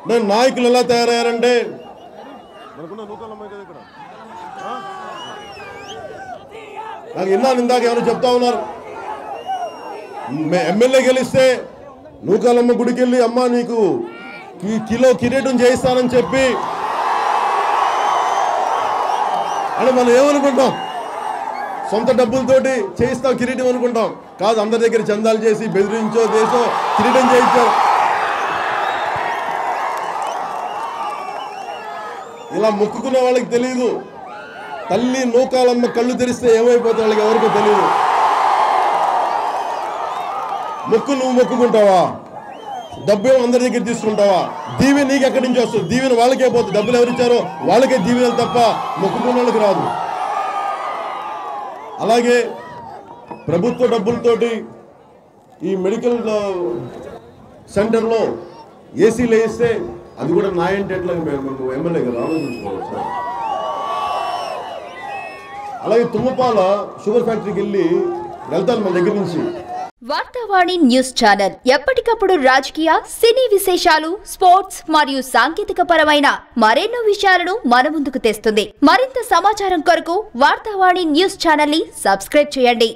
నేను నాయకులు ఎలా తయారయ్యారంటే నాకు విన్నాను ఇందాక ఎవరు చెప్తా ఉన్నారు, ఎమ్మెల్యే గెలిస్తే నూకాలమ్మ గుడికి వెళ్ళి అమ్మ నీకు కిలో కిరీటం చేయిస్తానని చెప్పి అని మనం ఏమనుకుంటాం, సొంత డబ్బులతోటి చేయిస్తాం కిరీటం అనుకుంటాం. కాదు, అందరి దగ్గర చందాలు చేసి బెదిరించో దేశం కిరీటం చేయించారు. ఇలా మొక్కుకున్న వాళ్ళకి తెలియదు, తల్లి నూకాలమ్మ కళ్ళు తెరిస్తే ఏమైపోతే వాళ్ళకి ఎవరికో తెలియదు. మొక్కు నువ్వు మొక్కుకుంటావా, డబ్బేమో అందరి దగ్గర తీసుకుంటావా? దీవె నీకు ఎక్కడి నుంచి వస్తుంది? దీవెన వాళ్ళకే పోతుంది. డబ్బులు ఎవరిచ్చారో వాళ్ళకే దీవెనలు తప్ప మొక్కుకున్న వాళ్ళకి రాదు. అలాగే ప్రభుత్వ డబ్బులతోటి ఈ మెడికల్ సెంటర్లో ఏసీలు వేస్తే అది కూడా నా ఇంటెట్లా మేము ఎమ్మెల్యే గారు ఆలోచించుకోవాలి సార్. అలాగే తుమ్మపాల షుగర్ ఫ్యాక్టరీకి వెళ్తాను మన దగ్గర నుంచి. వార్తావాణి న్యూస్ ఛానల్ ఎప్పటికప్పుడు రాజకీయ, సినీ విశేషాలు, స్పోర్ట్స్ మరియు సాంకేతిక పరమైన మరెన్నో విషయాలను మన ముందుకు తెస్తుంది. మరింత సమాచారం కొరకు వార్తావాణి న్యూస్ ఛానల్ ని సబ్స్క్రైబ్ చేయండి.